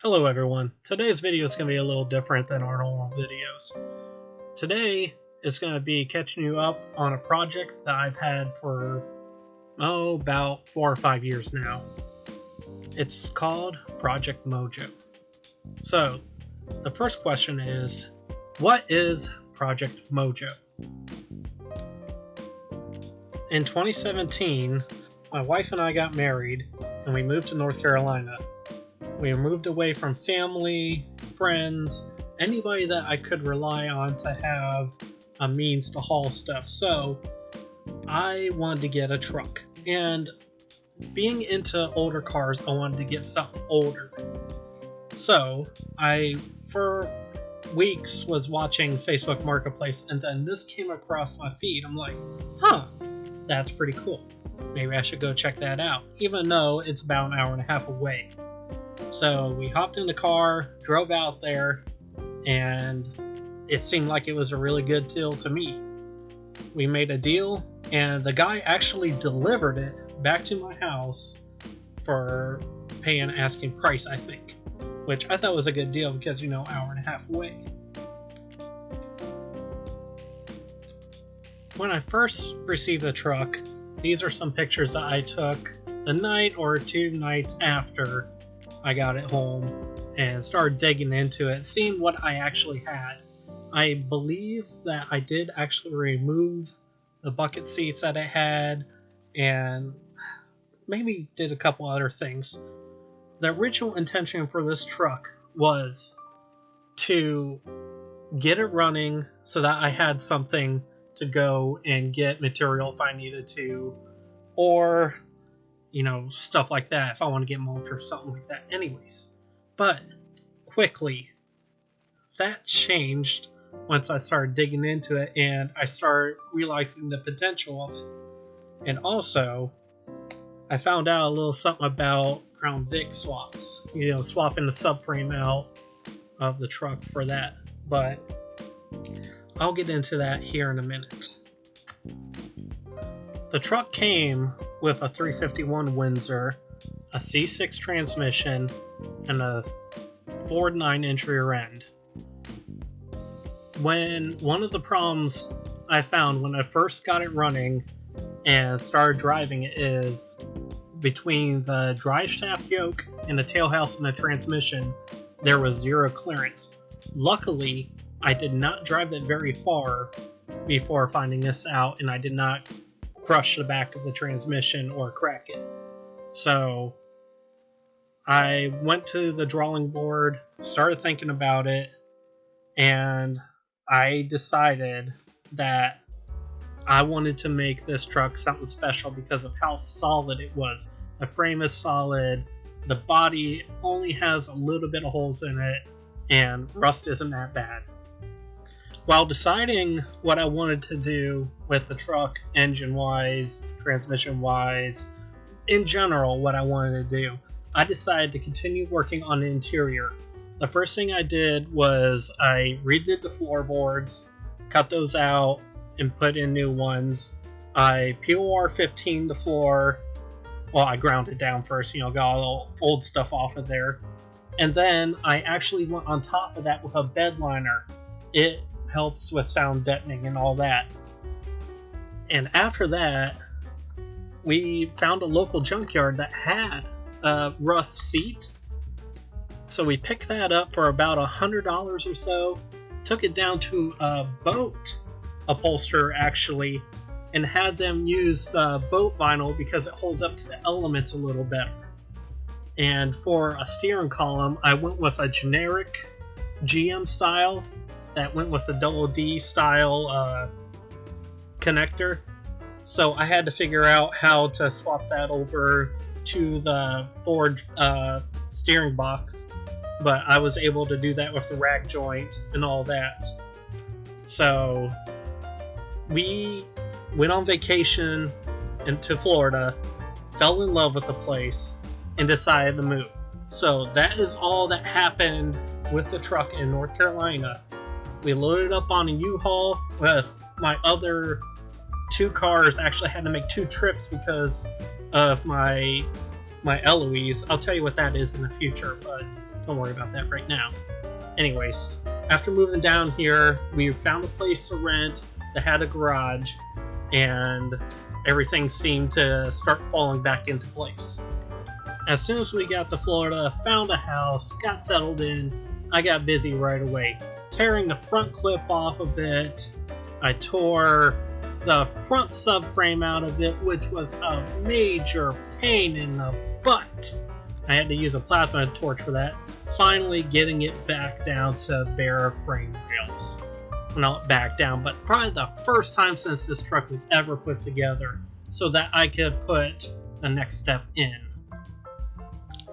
Hello everyone. Today's video is going to be a little different than our normal videos. Today is going to be catching you up on a project that I've had for about 4 or 5 years now. It's called Project Mojo. So the first question is, what is Project Mojo? In 2017, my wife and I got married and we moved to North Carolina. We moved away from family, friends, anybody that I could rely on to have a means to haul stuff. So I wanted to get a truck. And being into older cars, I wanted to get something older. So I, for weeks, was watching Facebook Marketplace, and then this came across my feed. I'm like, that's pretty cool. Maybe I should go check that out, even though it's about an hour and a half away. So we hopped in the car, drove out there, and it seemed like it was a really good deal to me. We made a deal, and the guy actually delivered it back to my house for paying asking price, I think. Which I thought was a good deal because, hour and a half away. When I first received the truck, these are some pictures that I took the night or 2 nights after I got it home and started digging into it, seeing what I actually had. I believe that I did actually remove the bucket seats that it had and maybe did a couple other things. The original intention for this truck was to get it running so that I had something to go and get material if I needed to, or stuff like that if I want to get mulch or something like that anyways. But quickly, that changed once I started digging into it and I started realizing the potential of it. And also, I found out a little something about Crown Vic swaps. Swapping the subframe out of the truck for that. But I'll get into that here in a minute. The truck came with a 351 Windsor, a C6 transmission, and a Ford 9-inch rear end. One of the problems I found when I first got it running and started driving it is between the drive shaft yoke and the tail house and the transmission, there was zero clearance. Luckily, I did not drive it very far before finding this out, and I did not crush the back of the transmission or crack it. So I went to the drawing board, started thinking about it, and I decided that I wanted to make this truck something special because of how solid it was. The frame is solid, the body only has a little bit of holes in it, and rust isn't that bad. While deciding what I wanted to do with the truck, engine-wise, transmission-wise, in general, what I wanted to do, I decided to continue working on the interior. The first thing I did was I redid the floorboards, cut those out, and put in new ones. I POR-15 the floor. Well, I ground it down first, got all the old stuff off of there. And then I actually went on top of that with a bed liner. It helps with sound deadening and all that. And after that, we found a local junkyard that had a rough seat. So we picked that up for about $100 or so, took it down to a boat upholsterer actually, and had them use the boat vinyl because it holds up to the elements a little better. And for a steering column, I went with a generic GM style that went with the double D style connector. So I had to figure out how to swap that over to the Ford steering box, but I was able to do that with the rack joint and all that. So we went on vacation into Florida, fell in love with the place, and decided to move. So that is all that happened with the truck in North Carolina. We loaded up on a U-Haul with my other 2 cars. Actually had to make 2 trips because of my Eloise. I'll tell you what that is in the future, but don't worry about that right now. Anyways, after moving down here, we found a place to rent that had a garage, and everything seemed to start falling back into place. As soon as we got to Florida, found a house, got settled in, I got busy right away, tearing the front clip off of it. I tore the front subframe out of it, which was a major pain in the butt. I had to use a plasma torch for that. Finally getting it back down to bare frame rails. Not back down, but probably the first time since this truck was ever put together so that I could put the next step in.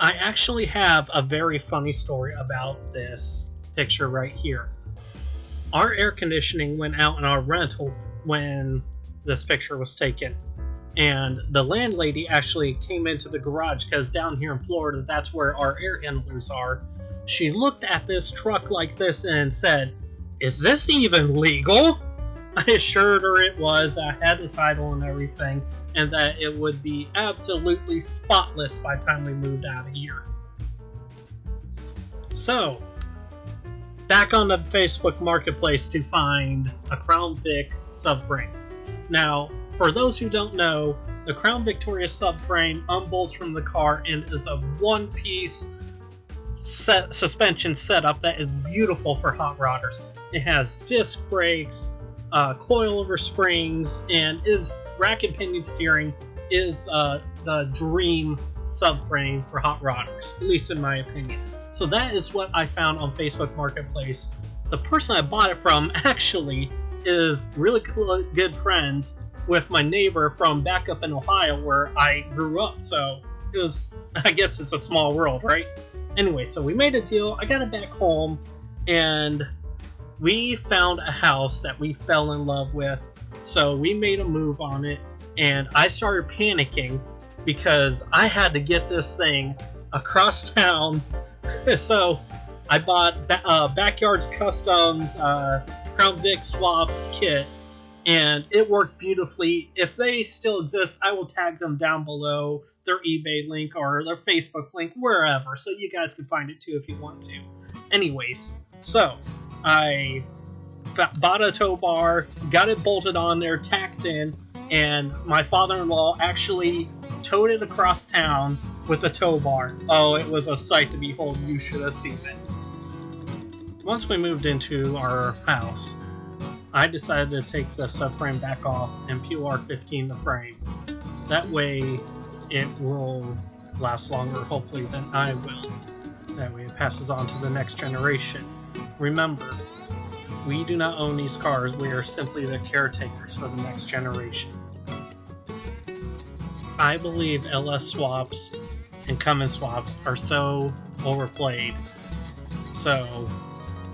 I actually have a very funny story about this picture right here. Our air conditioning went out in our rental when this picture was taken. And the landlady actually came into the garage because down here in Florida, that's where our air handlers are. She looked at this truck like this and said, "Is this even legal?" I assured her it was. I had the title and everything, and that it would be absolutely spotless by the time we moved out of here. So, back on the Facebook Marketplace to find a Crown Vic subframe. Now, for those who don't know, the Crown Victoria subframe unbolts from the car and is a one-piece suspension setup that is beautiful for hot rodders. It has disc brakes, coilover springs, and rack and pinion steering is the dream subframe for hot rodders, at least in my opinion. So that is what I found on Facebook Marketplace. The person I bought it from actually is really good friends with my neighbor from back up in Ohio where I grew up. So it was, I guess it's a small world, right? Anyway, so we made a deal. I got it back home, and we found a house that we fell in love with. So we made a move on it, and I started panicking because I had to get this thing across town. So I bought Backyards Customs Crown Vic swap kit, and it worked beautifully. If they still exist, I will tag them down below, their eBay link or their Facebook link, wherever, so you guys can find it too if you want to. Anyways, so I bought a tow bar, got it bolted on there, tacked in, and my father-in-law actually towed it across town with a tow bar. Oh, it was a sight to behold. You should have seen it. Once we moved into our house, I decided to take the subframe back off and PR15 the frame. That way it will last longer, hopefully, than I will. That way it passes on to the next generation. Remember, we do not own these cars, we are simply the caretakers for the next generation. I believe LS swaps and Cummins swaps are so overplayed. So,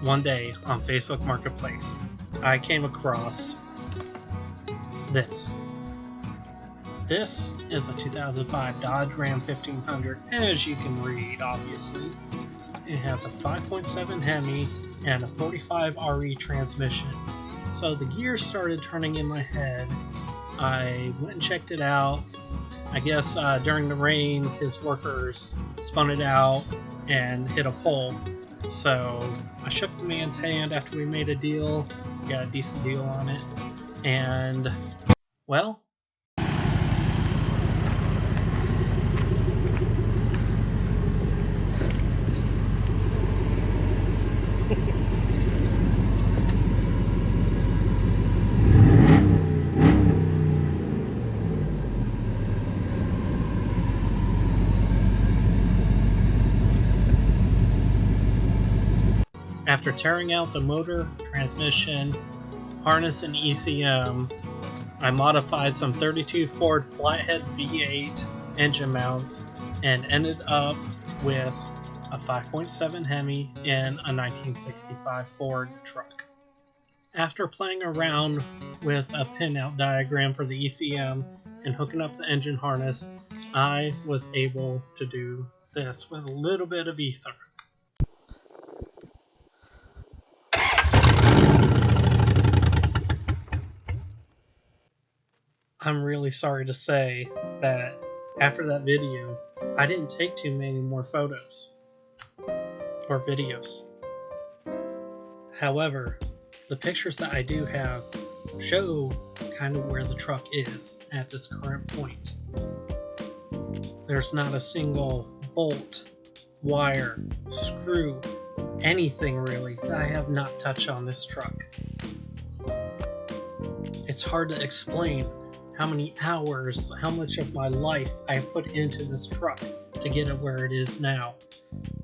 one day on Facebook Marketplace, I came across this. This is a 2005 Dodge Ram 1500, as you can read, obviously. It has a 5.7 Hemi and a 45 RE transmission. So the gears started turning in my head. I went and checked it out. I guess during the rain, his workers spun it out and hit a pole. So I shook the man's hand after we made a deal, got a decent deal on it, and, well, after tearing out the motor, transmission, harness, and ECM, I modified some 32 Ford flathead V8 engine mounts and ended up with a 5.7 Hemi in a 1965 Ford truck. After playing around with a pinout diagram for the ECM and hooking up the engine harness, I was able to do this with a little bit of ether. I'm really sorry to say that after that video, I didn't take too many more photos. or videos. However, the pictures that I do have show kind of where the truck is at this current point. There's not a single bolt, wire, screw, anything really that I have not touched on this truck. It's hard to explain how many hours, how much of my life I put into this truck to get it where it is now.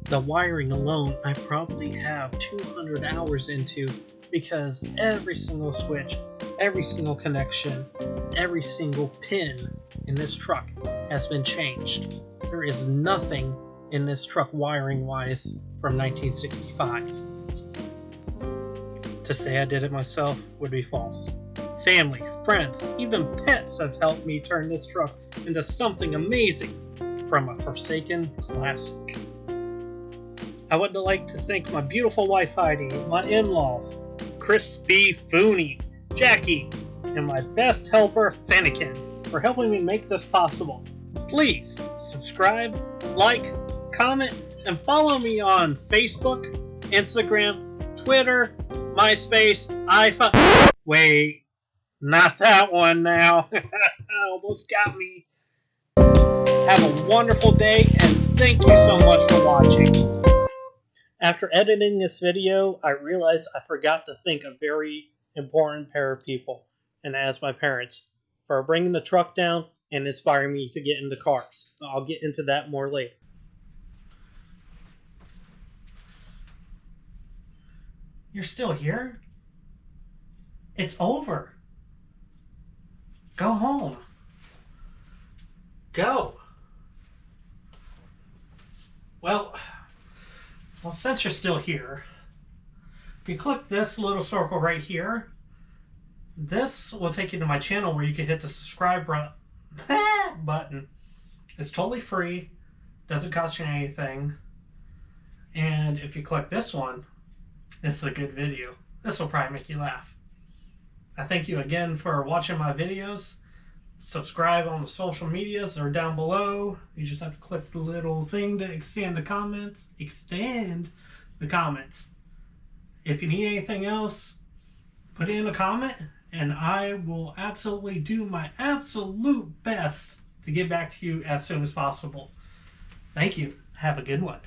The wiring alone, I probably have 200 hours into, because every single switch, every single connection, every single pin in this truck has been changed. There is nothing in this truck wiring-wise from 1965. To say I did it myself would be false. Family, friends, even pets have helped me turn this truck into something amazing from a forsaken classic. I would like to thank my beautiful wife Heidi, my in-laws, Crispy Fooney, Jackie, and my best helper Finnegan for helping me make this possible. Please subscribe, like, comment, and follow me on Facebook, Instagram, Twitter, MySpace, iPhone. Wait, not that one now. Almost got me. Have a wonderful day, and thank you so much for watching. After editing this video, I realized I forgot to thank a very important pair of people, and as my parents, for bringing the truck down and inspiring me to get into cars. I'll get into that more later. You're still here? It's over. Go home. Go. Well, since you're still here, if you click this little circle right here, this will take you to my channel where you can hit the subscribe button. It's totally free, doesn't cost you anything, and if you click this one, it's a good video. This will probably make you laugh. I thank you again for watching my videos. Subscribe on the social medias, they're down below. You just have to click the little thing to extend the comments. If you need anything else, put in a comment, and I will absolutely do my absolute best to get back to you as soon as possible. Thank you. Have a good one.